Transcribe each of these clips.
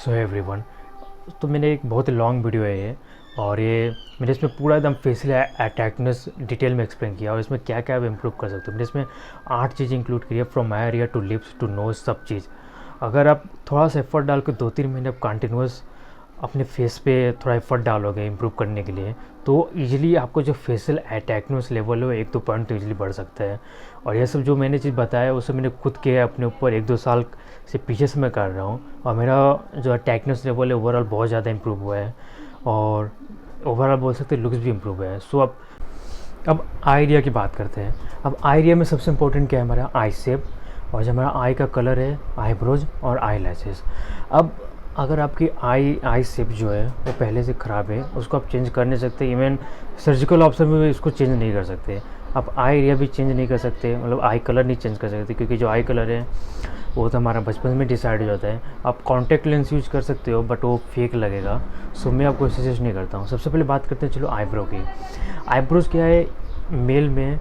So everyone, तो मैंने एक बहुत ही लॉन्ग वीडियो है ये, और ये मैंने इसमें पूरा एकदम फेशियल अट्रैक्टिवनेस डिटेल में एक्सप्लेन किया और इसमें क्या क्या आप इम्प्रूव कर सकते हो। मैंने इसमें 8 चीज़ इंक्लूड की है, from eye area to lips to nose, सब चीज़। अगर आप थोड़ा सा एफर्ट डाल के 2-3 महीने आप कंटिन्यूस अपने फेस पे थोड़ा एफर्ट डालोगे इम्प्रूव करने के लिए, तो ईजिली आपको जो फेशियल अट्रैक्टिवनेस लेवल है 1-2 पॉइंट तो ईजिली बढ़ सकता है। और ये सब जो मैंने चीज़ बताया उसे मैंने खुद के अपने ऊपर 1-2 साल से पीछे से मैं कर रहा हूँ, और मेरा जो अट्रैक्टिवनेस लेवल है ओवरऑल बहुत ज़्यादा इम्प्रूव हुआ है, और ओवरऑल बोल सकते हैं लुक्स भी इम्प्रूव हुआ है। सो अब आई एरिया की बात करते हैं। अब आई एरिया में सबसे इम्पोर्टेंट क्या है, हमारा आई शेप, और जो हमारा आई का कलर है, आईब्रोज और आई लैशेस। अब अगर आपकी आई शेप जो है वो पहले से ख़राब है, उसको आप चेंज कर नहीं सकते। इवन सर्जिकल ऑप्शन में भी इसको चेंज नहीं कर सकते। आप आई एरिया भी चेंज नहीं कर सकते, मतलब आई कलर नहीं चेंज कर सकते, क्योंकि जो आई कलर है वो तो हमारा बचपन में डिसाइड हो जाता है। आप कॉन्टैक्ट लेंस यूज कर सकते हो, बट वो फेक लगेगा। सो मैं आपको सजेस्ट नहीं करता हूँ। सबसे पहले बात करते हैं चलो आईब्रो की। आईब्रोज क्या है, मेल में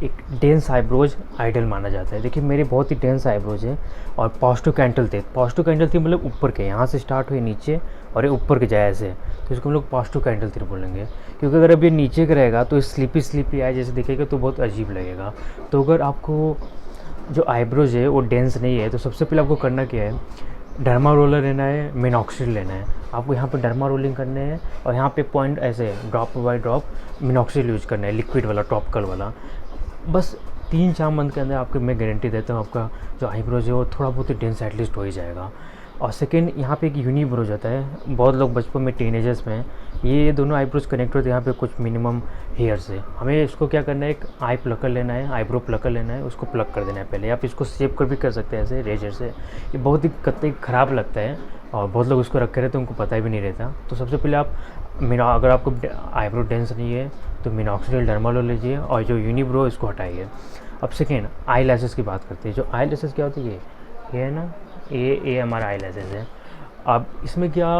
एक डेंस आईब्रोज आइडल माना जाता है। देखिए मेरे बहुत ही डेंस आईब्रोज है, और पॉजिटिव कैंटल थे। पॉजिटिव कैंटल थी मतलब ऊपर के, यहाँ से स्टार्ट हुए नीचे और ये ऊपर के जाए ऐसे, तो इसको हम लोग पॉजिटिव कैंटल थी बोलेंगे। क्योंकि अगर अब ये नीचे का रहेगा तो स्लीपी आई जैसे दिखेगा तो बहुत अजीब लगेगा। तो अगर आपको जो आईब्रोज है वो डेंस नहीं है, तो सबसे पहले आपको करना क्या है, डर्मा रोलर लेना है, मिनॉक्सिल लेना है। आपको यहाँ पे डर्मा रोलिंग करने हैं, और यहाँ पे पॉइंट ऐसे drop by drop Minoxil use करना है, लिक्विड वाला, टॉपिकल वाला। बस 3-4 मंथ के अंदर आपको मैं गारंटी देता हूँ आपका जो आईब्रोज है वो थोड़ा बहुत ही डेंस एटलीस्ट हो ही जाएगा। और सेकेंड, यहाँ पे एक यूनिब्रोज होता है। बहुत लोग बचपन में टीनेजर्स में ये दोनों आईब्रोज कनेक्ट होते हैं, यहाँ पे कुछ मिनिमम हेयर्स है। हमें इसको क्या करना है, एक आई प्लकर लेना है, आईब्रो प्लकर लेना है, उसको प्लग कर देना है पहले। आप इसको सेव कर भी कर सकते हैं ऐसे रेजर से। ये बहुत ही कतई ख़राब लगता है, और बहुत लोग इसको रखे रहते हैं, उनको पता भी नहीं रहता। तो सबसे पहले आप अगर आपको आईब्रो डेंस नहीं है तो मिनॉक्सिल डर्मा लो लीजिए, और जो यूनिब्रो इसको हटाइए। अब सेकेंड, आई लैशेस की बात करते हैं। जो आई लैशेस क्या होती है, ये है ना, ये हमारा आई लैशेस है। अब इसमें क्या,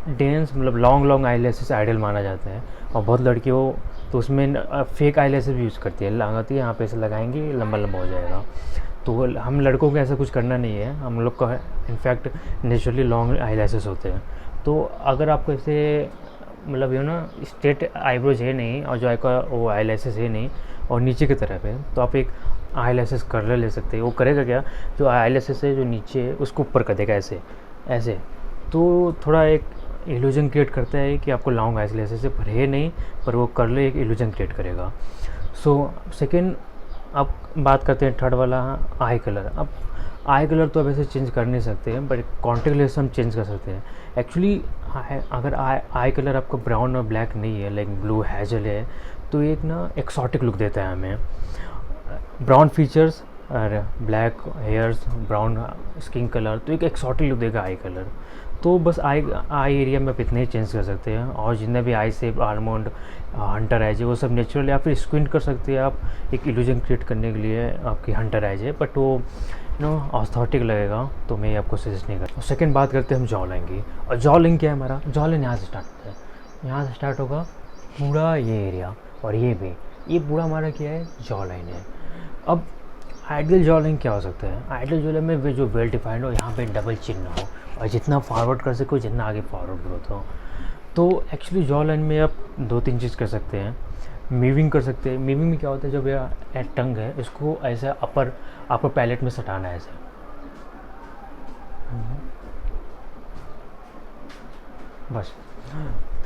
डेंस मतलब लॉन्ग आई लैशेस आइडल माना जाता है, और बहुत लड़कियों तो उसमें फेक आई लैशेस भी यूज़ करती है, लगाती है यहाँ पे ऐसे लगाएंगे लंबा लंबा हो जाएगा। तो हम लड़कों को ऐसा कुछ करना नहीं है, हम लोग का in fact naturally long eye lashes होते हैं। तो अगर आपको ऐसे मतलब ये ना स्ट्रेट आईब्रोज है नहीं, और जो का वो आई लैशेस है नहीं, और नीचे की तरफ है, तो आप एक आई लैशेस कर्लर ले सकते हैं। वो करेगा क्या, जो आई लैशेस है जो नीचे है उसको ऊपर कर देगा ऐसे ऐसे, तो थोड़ा एक इल्यूजन क्रिएट करता है कि आपको लॉन्ग आई लैशेस है, पर है नहीं, पर वो कर्लर एक इल्यूजन क्रिएट करेगा। सो सेकेंड, अब बात करते हैं थर्ड वाला, आई कलर। अब आई कलर तो अब ऐसे चेंज कर नहीं सकते हैं, बट कॉन्टेक्ट लेंस हम चेंज कर सकते हैं। एक्चुअली अगर आई कलर आपका ब्राउन और ब्लैक नहीं है, लाइक ब्लू हैजल है, तो एक ना एक्सॉटिक लुक देता है हमें। ब्राउन फीचर्स और black hairs, brown skin colour, तो एक एक्सॉटिक लुक देगा आई कलर। तो बस आई एरिया में आप इतने ही चेंज कर सकते हैं, और जितने भी आई शेप, आलमंड, हंटर आइज है, वो सब नेचुरल, या फिर स्क्विंट कर सकते हैं आप एक इल्यूजन क्रिएट करने के लिए आपकी हंटर आइज है, बट वो ऑस्थेटिक लगेगा, तो मैं आपको सजेस्ट नहीं करता। सेकंड बात करते हैं हम जॉ लाइन की। और जॉ लाइन क्या है, हमारा जॉ लाइन यहाँ से स्टार्ट होता है, यहाँ से स्टार्ट होगा पूरा ये एरिया, और ये भी, ये पूरा हमारा क्या है, जॉ लाइन है। अब आइडियल जॉ लाइन क्या हो सकता है, आइडियल जॉ लाइन में जो वेल डिफाइंड हो, यहाँ पे डबल चिन्ह हो, और जितना फॉरवर्ड कर सको, जितना आगे फॉरवर्ड ग्रोथ हो। तो एक्चुअली जॉ लाइन में आप 2-3 चीज़ कर सकते हैं। मीविंग कर सकते हैं। मीविंग में क्या होता है, जब यह टंग है इसको ऐसे अपर पैलेट में सटाना है ऐसे, बस।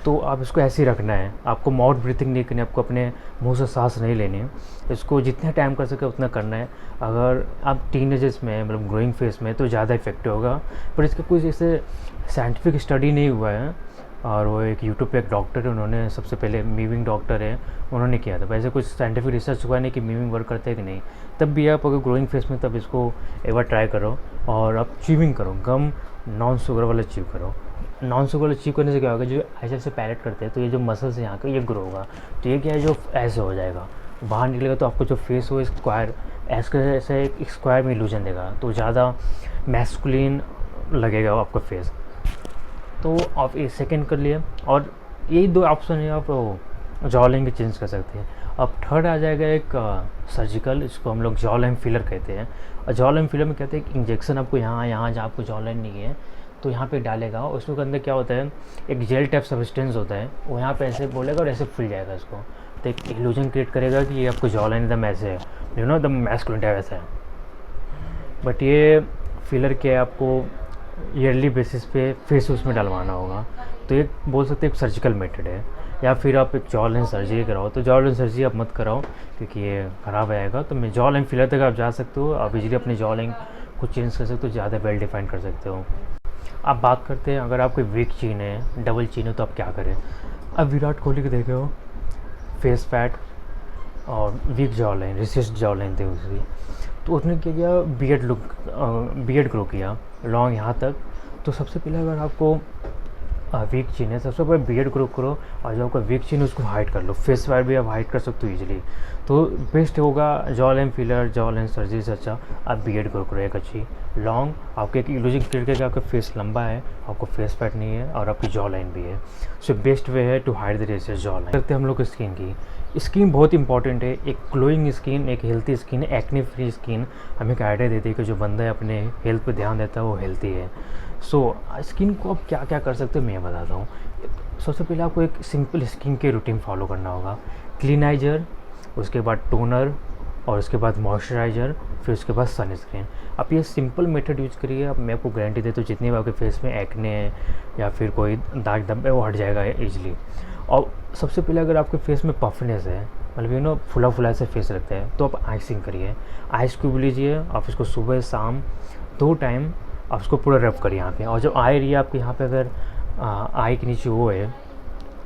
तो आप इसको ऐसे ही रखना है, आपको माउथ ब्रीथिंग नहीं करनी, आपको अपने मुंह से सांस नहीं लेनी है। इसको जितना टाइम कर सके उतना करना है। अगर आप टीनेजर्स में मतलब ग्रोइंग फेस में तो ज़्यादा इफेक्टिव होगा, पर इसका कोई जैसे साइंटिफिक स्टडी नहीं हुआ है। और वो एक यूट्यूब पे एक डॉक्टर है, उन्होंने सबसे पहले मीविंग डॉक्टर है, उन्होंने किया था। वैसे कुछ साइंटिफिक रिसर्च हुआ नहीं कि मीविंग वर्क करता है कि नहीं। तब भी आप अगर ग्रोइंग फेस में, तब इसको एक बार ट्राई करो, और आप च्यूइंग करो, गम नॉन शुगर वाला च्यू करो। नॉन शुगर वाला च्यू करने से क्या होगा, जो ऐसे से पैलेट करते हैं तो ये जो मसल्स है यहाँ का ये ग्रो होगा, तो ये क्या है, जो ऐसे हो जाएगा, बाहर निकलेगा, तो आपको जो फेस हो स्क्वायर ऐसे एक स्क्वायर में इल्यूजन देगा, तो ज़्यादा मैस्कुलिन लगेगा आपका फेस। तो आप एक सेकेंड कर लिए, और यही 2 ऑप्शन है, आप जॉ लाइन के चेंज कर सकते हैं। अब थर्ड आ जाएगा एक सर्जिकल, इसको हम लोग जॉ लाइन फिलर कहते हैं। और जॉ लाइन फिलर में कहते हैं एक इंजेक्शन आपको यहाँ यहाँ जहाँ आपको जॉ लाइन नहीं है तो यहाँ पे डालेगा, और उसके अंदर क्या होता है, एक जेल टाइप सब्सटेंस होता है, वो यहाँ पे ऐसे बोलेगा और ऐसे फुल जाएगा इसको, तो एक इल्यूजन क्रिएट करेगा कि ये आपको जॉ लाइन एकदम ऐसे है, यू नो एकदम मैस्कुलिन टाइप ऐसा है। बट ये फिलर क्या है, आपको ईयरली बेसिस पे फिर से उसमें डलवाना होगा, तो एक बोल सकते हैं एक सर्जिकल मेथड है। या फिर आप एक जॉ लाइन सर्जरी कराओ, तो जॉ लाइन सर्जरी आप मत कराओ क्योंकि ये ख़राब आएगा, तो मैं जॉ लाइन फिलर तक आप जा सकते हो, आप इजीली अपनी जॉ लाइन को चेंज कर सकते हो, ज़्यादा वेल डिफाइन कर सकते हो। अब बात करते हैं अगर आपको वीक चीन है, डबल चीन है, तो आप क्या करें। अब विराट कोहली को देखे हो, फेस फैट और weak jaw line, recessed jaw line थे उसकी, तो उसने क्या किया, बियर्ड ग्रो किया लॉन्ग यहाँ तक। तो सबसे पहले अगर आपको वीक चीन है, सबसे पहले बियर्ड ग्रो करो, और जो आपका वीक चीन है उसको हाइड कर लो, फेस फैट भी आप हाइड कर सकते हो ईजिली, तो बेस्ट होगा jaw line filler, jaw line surgery से अच्छा आप बियर्ड ग्रो करो एक अच्छी लॉन्ग। आपके एक इल्यूजन क्रिएट करके आपका फेस लंबा है, आपको फेस फैट नहीं है और आपकी जॉ लाइन भी है, सो बेस्ट वे है to hide the recess jaw line. करते हैं हम लोग स्किन की। स्किन बहुत इंपॉर्टेंट है, एक ग्लोइंग स्किन, एक healthy skin, acne free skin हमें एक आइडिया देती है कि जो बंदा है अपने हेल्थ पे ध्यान देता है वो हेल्थी है। सो स्किन को आप क्या क्या कर सकते हो मैं बताता हूँ। सबसे पहले आपको एक सिंपल स्किन के रूटीन फॉलो करना होगा, क्लीनाइजर, उसके बाद टोनर, और उसके बाद मॉइस्चराइज़र, फिर उसके बाद सनस्क्रीन। आप ये सिंपल मेथड यूज़ करिए, अब मैं आपको गारंटी देता हूँ जितने भी आपके फेस में एक्ने है या फिर कोई दाग धब्बे वो हट जाएगा ईजिली। और सबसे पहले अगर आपके फेस में पफनेस है, मतलब यू नो फुला फुला से फेस लगता है, तो आप आइसिंग करिए, आइस क्यूब लीजिए, आप इसको सुबह शाम 2 टाइम आप उसको पूरा रब करिए यहाँ पे। और जो आई रही है आपके यहाँ पे, अगर आई के नीचे वो है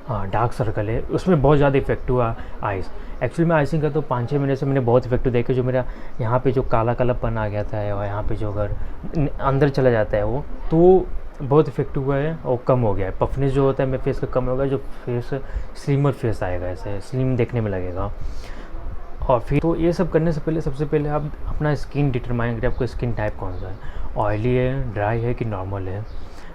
डार्क सर्कल है, उसमें बहुत ज़्यादा इफेक्टिव है आइस। एक्चुअली मैं आइसिंग करता हूँ 5-6 महीने से, मैंने बहुत इफेक्टिव देखे, जो मेरा यहाँ पे जो काला कालापन आ गया था और यहाँ पे जो अगर अंदर चला जाता है वो, तो बहुत इफेक्टिव हुआ है और कम हो गया है। पफनेस जो होता है मेरे फेस का कम होगा, जो फेस स्लिमर फेस आएगा, ऐसे स्लिम देखने में लगेगा। और फिर तो ये सब करने से पहले सबसे पहले आप अपना स्किन डिटरमाइन करें, आपको स्किन टाइप कौन सा है, ऑयली है, ड्राई है कि नॉर्मल है।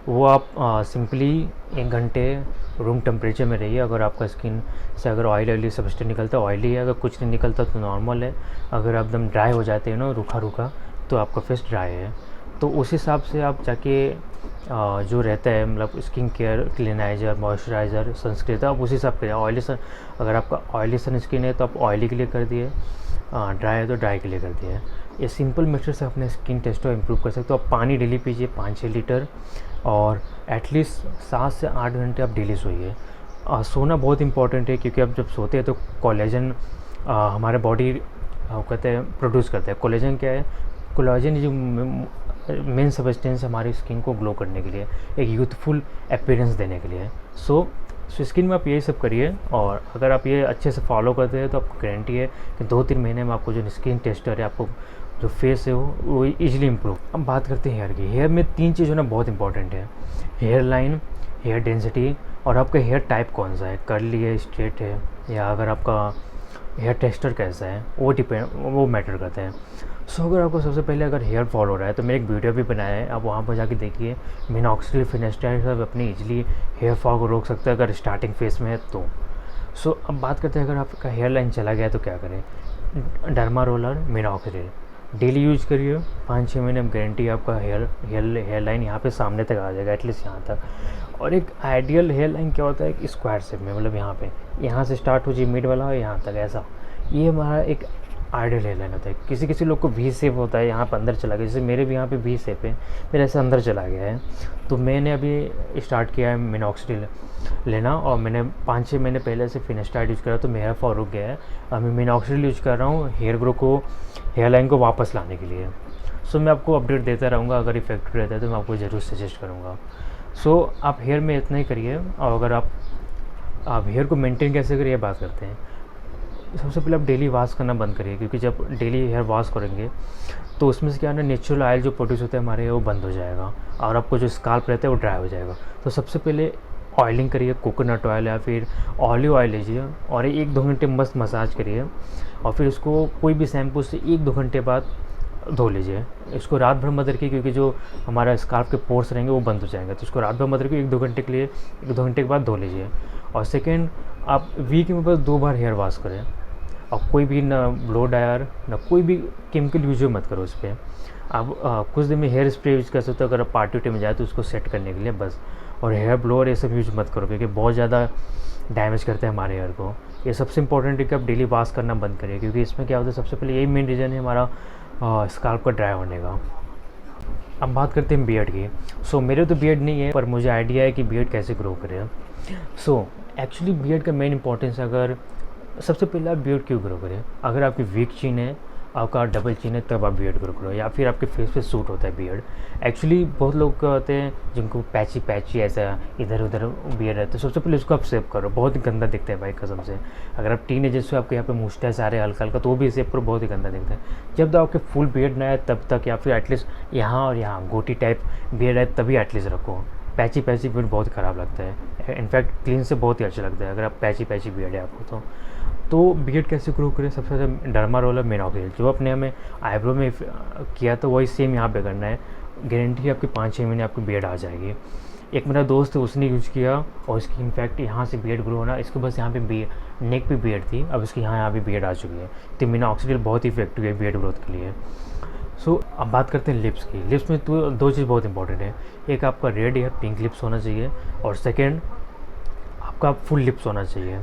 वो आप सिंपली 1 घंटे रूम टेम्परेचर में रहिए। अगर आपका स्किन से अगर ऑयली सब्सटेंस निकलता है ऑयली है, अगर कुछ नहीं निकलता तो नॉर्मल है। अगर आप एकदम ड्राई हो जाते हैं ना रूखा रूखा, तो आपका फेस ड्राई है। तो उस हिसाब से आप जाके जो रहता है मतलब स्किन केयर, क्लीनाइजर, मॉइस्चराइज़र, सनस्क्रीन, आप उसी हिसाब से ऑयली सन, अगर आपका ऑयली सन स्किन है तो आप ऑयली के लिए कर दिए, ड्राई है तो ड्राई के लिए कर दिए। ये सिंपल मेथड से अपने स्किन टेस्ट को इम्प्रूव कर सकते हो। आप पानी डेली पीजिए 5-6 लीटर, और एटलीस्ट 7 से 8 घंटे आप डेली सोइए। सोना बहुत इंपॉर्टेंट है, क्योंकि आप जब सोते हैं तो कोलेजन हमारे बॉडी कहते हैं प्रोड्यूस करता है। कोलेजन क्या है, कोलेजन जो मेन सब्सटेंस हमारी स्किन को ग्लो करने के लिए, एक यूथफुल अपीयरेंस देने के लिए। सो स्किन में आप यही सब करिए, और अगर आप ये अच्छे से फॉलो करते हैं तो आपको गारंटी है कि 2-3 महीने में आपको जो स्किन टेस्टर है, आपको जो फेस है वो ईजिली इम्प्रूव। अब बात करते हैं हेयर की। हेयर में 3 चीज़ होना बहुत इंपॉर्टेंट है, हेयर लाइन, हेयर डेंसिटी, और आपका हेयर टाइप कौन सा है, कर्ली है, स्ट्रेट है, या अगर आपका हेयर टेक्सचर कैसा है वो मैटर करता है। सो अगर आपको सबसे पहले अगर हेयर फॉल हो रहा है तो मैंने एक वीडियो भी बनाया है, आप वहाँ पर जाके देखिए। मिनॉक्सिडिल फिनेस्टाइड सब अपनी इजीली हेयर फॉल को रोक सकता है अगर स्टार्टिंग फेस में है तो। सो अब बात करते हैं अगर आपका हेयर लाइन चला गया तो क्या करें। Derma roller, minoxidil daily use करिए, 5-6 महीने में गारंटी आपका हेयर लाइन यहाँ पे सामने तक आ जाएगा, एटलीस्ट यहाँ तक। और एक आइडियल हेयर लाइन क्या होता है, एक स्क्वायर शेप में, मतलब यहाँ से स्टार्ट हो जाए मिड वाला और यहाँ तक ऐसा, ये हमारा एक आइडियल हेयर लाइन होता है। किसी किसी लोग को वी शेप होता है, यहाँ पर अंदर चला गया, जैसे मेरे भी यहाँ पे वी शेप है, मेरे ऐसे अंदर चला गया है। तो मैंने अभी स्टार्ट किया है मिनॉक्सिडिल लेना, और मैंने 5-6 महीने पहले से फिनेस्टाइड यूज़ करा तो मेरा फॉल रुक गया है। अब मैं मिनॉक्सिडिल यूज़ कर रहा हूँ हेयर ग्रो को, हेयर लाइन को वापस लाने के लिए। सो मैं आपको अपडेट देता रहूँगा, अगर इफेक्टिव रहता है तो मैं आपको ज़रूर सजेस्ट करूँगा। सो आप हेयर में इतना ही करिए, और अगर आप हेयर को मेंटेन कैसे करिए बात करते हैं। सबसे पहले आप डेली वॉश करना बंद करिए, क्योंकि जब डेली हेयर वॉश करेंगे तो उसमें से क्या है ना, नेचुरल ऑयल जो प्रोड्यूस होता है हमारे वो बंद हो जाएगा, और आपको जो स्काल्प रहता है वो ड्राई हो जाएगा। तो सबसे पहले ऑयलिंग करिए, कोकोनट ऑयल या फिर ऑलिव ऑयल लीजिए, और 1-2 घंटे मस्त मसाज करिए, और फिर उसको कोई भी शैम्पू से 1-2 घंटे बाद धो लीजिए। इसको रात भर मत रखिए, क्योंकि जो हमारा स्कार्फ के पोर्स रहेंगे वो बंद हो जाएंगे, तो इसको रात भर मत रखिए, 1-2 घंटे के लिए, 1-2 घंटे के बाद धो लीजिए। और सेकेंड, आप वीक में बस 2 बार हेयर वॉश करें, और कोई भी ना ब्लो ड्रायर ना कोई भी केमिकल यूज मत करो उस पर। आप कुछ दिन में हेयर स्प्रे यूज़ कर सकते हो, अगर आप पार्टी वार्टी में जाए तो उसको सेट करने के लिए बस। और हेयर ब्लोअर ये सब यूज मत करो, क्योंकि बहुत ज़्यादा डैमेज करते हैं हमारे हेयर को। ये सबसे इंपॉर्टेंट है कि आप डेली वॉश करना बंद करिए, क्योंकि इसमें क्या होता है, सबसे पहले यही मेन रीज़न है हमारा स्काल्प का ड्राई होने का। अब बात करते हैं बियर्ड की। मेरे तो बियर्ड नहीं है, पर मुझे आइडिया है कि बियर्ड कैसे ग्रो करें। एक्चुअली बियर्ड का मेन इंपॉर्टेंस, अगर सबसे पहले आप बियर्ड क्यों ग्रो करें, अगर आपकी वीक चिन है, आपका डबल चिन है, तब आप बियर्ड ग्रो करो, या फिर आपके फेस पे सूट होता है बियर्ड। एक्चुअली बहुत लोग होते हैं जिनको पैची पैची ऐसा इधर उधर बियर्ड है, तो सबसे पहले उसको आप सेव करो, बहुत ही गंदा दिखता है भाई कसम से। अगर आप टीनेजर्स हो, आपके यहाँ पे मुस्टैच आ रहे हैं हल्का हल्का, तो वो भी सेव करो, बहुत ही गंदा दिखता है। जब तक आपके फुल बियर्ड ना आए तब तक, या फिर एटलीस्ट यहाँ और यहाँ गोटी टाइप बियर्ड आए तभी एटलीस्ट रखो। पैची पैची बियर्ड बहुत ख़राब लगता है, इनफैक्ट क्लीन से बहुत ही अच्छा लगता है अगर आप पैची पैची बियर्ड है आपको तो बियर्ड कैसे ग्रो करें, सबसे ज़्यादा डर्मा रोलर मिनॉक्सिडिल जो अपने हमें आईब्रो में किया तो वही सेम यहाँ पे करना है। गारंटी है आपकी 5-6 महीने आपकी बियर्ड आ जाएगी। एक मेरा दोस्त है, उसने यूज़ किया और इसकी इनफैक्ट यहाँ से बियर्ड ग्रो होना, इसको बस यहाँ पे नेक पे बियर्ड थी, अब इसकी यहाँ भी बियर्ड आ चुकी है। तो मिनॉक्सिडिल बहुत ही इफेक्टिव है बियर्ड ग्रोथ के लिए। अब बात करते हैं लिप्स की। लिप्स में तो दो चीज़ बहुत इंपॉर्टेंट है, एक आपका रेड या पिंक लिप्स होना चाहिए, और सेकेंड आपका फुल लिप्स होना चाहिए।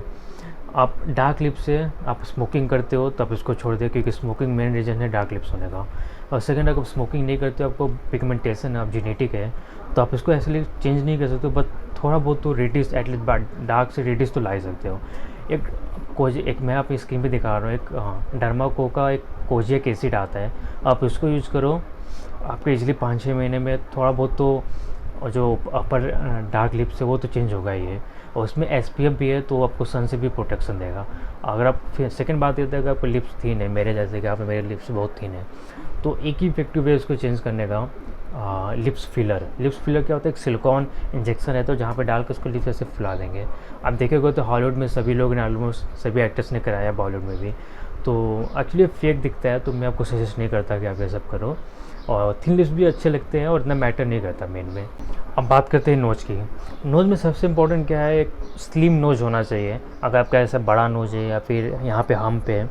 आप डार्क लिप्स से आप स्मोकिंग करते हो तब इसको छोड़ दें, क्योंकि स्मोकिंग मेन रीज़न है डार्क लिप्स होने का। और सेकंड, अगर स्मोकिंग नहीं करते हो, आपको पिगमेंटेशन आप जेनेटिक है, तो आप इसको ऐसे चेंज नहीं कर सकते हो, बट थोड़ा बहुत तो रेडिस एटलीस्ट डार्क से रेडिस तो ला ही सकते हो। एक मैं आपकी स्क्रीन पे दिखा रहा हूँ, एक डर्माको का एक कोजिक एसिड आता है, आप इसको यूज़ करो, आपके इजली 5-6 महीने में थोड़ा बहुत तो जो अपर डार्क लिप्स है वो तो चेंज होगा ही है। और उसमें SPF भी है, तो आपको सन से भी प्रोटेक्शन देगा। अगर आप फिर सेकंड बात ये है कि आपको लिप्स थीन है, मेरे जैसे कि आप मेरे लिप्स बहुत थीन है, तो एक ही इफेक्टिव वे उसको चेंज करने का लिप्स फिलर। लिप्स फिलर क्या होता है, एक सिलिकॉन इंजेक्शन है, तो जहाँ पे डाल कर उसको लिप्स ऐसे फुला देंगे। आप देखेंगे तो हॉलीवुड में सभी लोग ने, ऑलमोस्ट सभी एक्टर्स ने कराया, बॉलीवुड में भी। तो एक्चुअली फेक दिखता है, तो मैं आपको सजेस्ट नहीं करता कि आप ये सब करो। और थिन लिप्स भी अच्छे लगते हैं और इतना मैटर नहीं करता मेन में। अब बात करते हैं नोज़ की। नोज़ में सबसे इम्पोर्टेंट क्या है, एक स्लिम नोज़ होना चाहिए। अगर आपका ऐसा बड़ा नोज़ है, या फिर यहाँ पे हम पे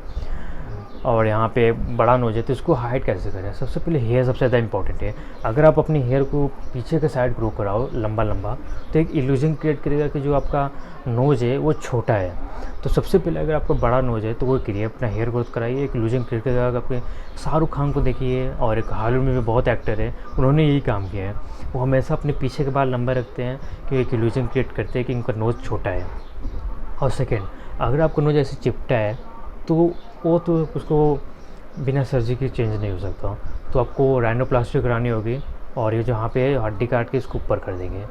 और यहाँ पे बड़ा नोज़ है, तो इसको हाइड कैसे करें। सबसे पहले हेयर सबसे ज़्यादा इंपॉर्टेंट है। अगर आप अपने हेयर को पीछे के साइड ग्रो कराओ लंबा लंबा, तो एक इल्यूजन क्रिएट करेगा कि जो आपका नोज़ है वो छोटा है। तो सबसे पहले अगर आपका बड़ा नोज़ है तो वो करिए, अपना हेयर ग्रोथ कराइए, एक इल्यूजन क्रिएट करेगा। अगर आपके शाहरुख खान को देखिए, और एक हॉलीवुड में भी बहुत एक्टर है, उन्होंने यही काम किया है। वो हमेशा अपने पीछे के बाल लंबा रखते हैं, कि एक इल्यूजन क्रिएट करते हैं कि इनका नोज़ छोटा है। और सेकेंड, अगर आपका नोज़ ऐसे चिपटा है, तो वो तो उसको बिना सर्जरी के चेंज नहीं हो सकता, तो आपको राइनोप्लास्टी करानी होगी, और ये जहाँ पे हड्डी काट के इसको ऊपर कर देंगे।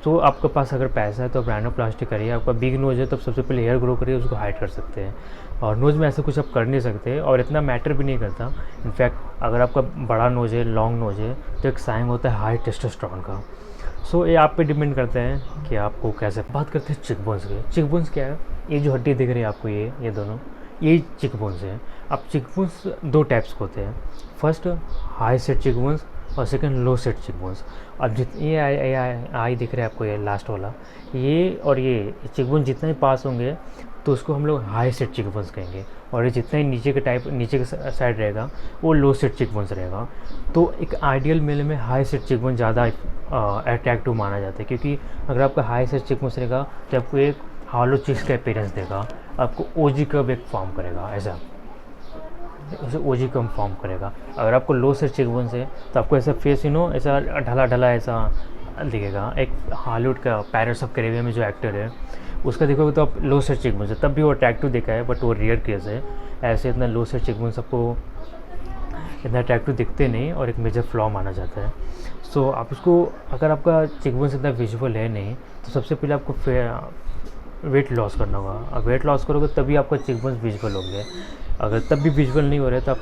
तो आपके पास अगर पैसा है तो आप राइनोप्लास्टी करिए। आपका बिग नोज़ है तो सबसे पहले हेयर ग्रो करिए, उसको हाइड कर सकते हैं। और नोज़ में ऐसा कुछ आप कर नहीं सकते, और इतना मैटर भी नहीं करता। इनफैक्ट अगर आपका बड़ा नोज़ है, लॉन्ग नोज़ है, तो एक साइन होता है हाई टेस्टोस्टेरोन का। ये आप पे डिपेंड करता है कि आपको कैसे। बात करते हैं चिकबोन्स की। चिकबोन्स क्या है, ये जो हड्डी दिख रही है आपको, ये दोनों, ये चिकबोन्स हैं। अब चिकबोन्स दो टाइप्स के होते हैं, फर्स्ट हाई सेट चिकबोन्स और सेकंड लो सेट चिकबोन्स। अब जितने आई दिख रहा है आपको, ये लास्ट वाला, ये और ये चिकबोन जितना ही पास होंगे तो उसको हम लोग हाई सेट चिकबोन्स कहेंगे, और ये जितना ही नीचे के साइड रहेगा वो लो सेट चिकबोन्स रहेगा। तो एक आइडियल मेल में हाई सेट चिकबोन ज़्यादा अट्रैक्टिव माना जाता है, क्योंकि अगर आपका हाई सेट चिकबोन्स रहेगा तो आपको एक हॉलो चीज का अपीयरेंस देगा, आपको ओजी कर्व एक फॉर्म करेगा, ऐसा ओजी कर्व फॉर्म करेगा। अगर आपको लो सेट चिकबोन्स है तो आपको ऐसा फेस ऐसा ढला ढला ऐसा दिखेगा। एक हॉलीवुड का पैरट्स ऑफ कैरेबियन में जो एक्टर है उसका देखोगे तो आप लो सेट चिकबोन्स है, तब भी वो अट्रैक्टिव दिखा है, बट वो रेयर केस है। ऐसे इतना लो सेट चिकबोन्स आपको इतना अट्रैक्टिव दिखते नहीं, और एक मेजर फ्लॉ माना जाता है। आप इसको, अगर आपका चिकबोन्स इतना विजुअल है नहीं, तो सबसे पहले आपको वेट लॉस करना होगा। अब वेट लॉस करोगे तभी आपका चिकबोन्स विजुअल होंगे। अगर तब भी विजुअल नहीं हो रहे तो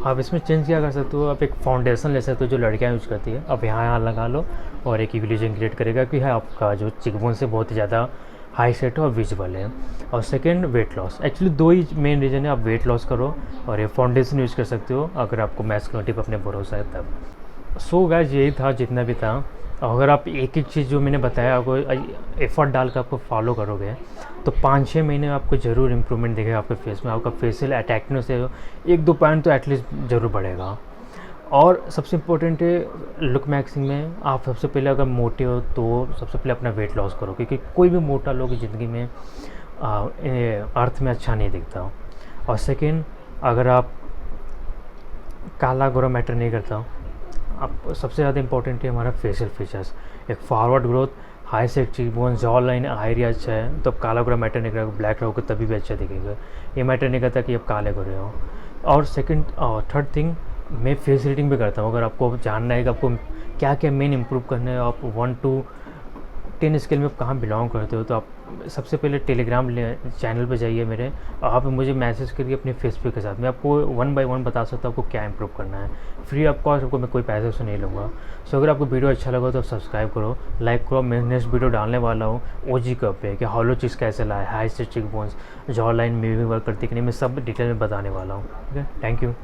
आप इसमें चेंज क्या कर सकते हो, आप एक फाउंडेशन ले सकते हो जो लड़कियां यूज़ करती है। अब यहाँ लगा लो, और एक इल्यूजन क्रिएट करेगा कि है आपका जो चिकबोन्स है बहुत ही ज़्यादा हाई सेट है और विजुअल है। और सेकेंड, वेट लॉस। एक्चुअली दो ही मेन रीज़न है, आप वेट लॉस करो और ये फाउंडेशन यूज़ कर सकते हो अगर आपको मैस्कुलिनिटी पर अपने भरोसा है तब। गाइस, यही था जितना भी था। अगर आप एक एक चीज़ जो मैंने बताया आपको एफर्ट डाल कर आपको फॉलो करोगे तो 5-6 महीने में आपको ज़रूर इम्प्रूवमेंट दिखेगा आपके फेस में। आपका फेशियल अट्रैक्टिवनेस है 1-2 पॉइंट तो एटलीस्ट ज़रूर बढ़ेगा। और सबसे इम्पोर्टेंट है लुक मैक्सिंग में, आप सबसे पहले अगर मोटे हो तो सबसे पहले अपना वेट लॉस करो, क्योंकि कोई भी मोटा लोग ज़िंदगी में अर्थ में अच्छा नहीं दिखता। और सेकेंड, अगर आप काला गोरा मैटर नहीं करता, अब सबसे ज़्यादा इंपॉर्टेंट है हमारा फेशियल फीचर्स। एक forward growth, high set cheek bone, jaw line area अच्छा है तो काला गोरा मैटर नहीं करेगा। ब्लैक रहोगे तभी भी अच्छा दिखेगा। ये मैटर नहीं करता कि आप काले गोरे हो। और सेकंड थर्ड थिंग, मैं फेस रीडिंग भी करता हूँ। अगर आपको जानना है कि आपको क्या क्या मेन इंप्रूव करना है, आप 1 to 10 स्केल में कहाँ बिलोंग करते हो, तो आप सबसे पहले टेलीग्राम चैनल पे जाइए मेरे, आप मुझे मैसेज करिए अपने फेसबुक के साथ। मैं आपको 1 by 1 बता सकता हूँ आपको क्या इंप्रूव करना है। फ्री ऑफ कॉस्ट, आपको मैं कोई पैसे से नहीं लूँगा। सो अगर आपको वीडियो अच्छा लगा तो सब्सक्राइब करो, लाइक करो। मैं नेक्स्ट वीडियो डालने वाला हूँ ओजी कप पे कि हॉलो चीज़ कैसे लाए, हाई से चिक बोन्स, जॉ लाइन में भी वर्क करती कि नहीं, मैं सब डिटेल में बताने वाला हूँ। ठीक है, थैंक यू।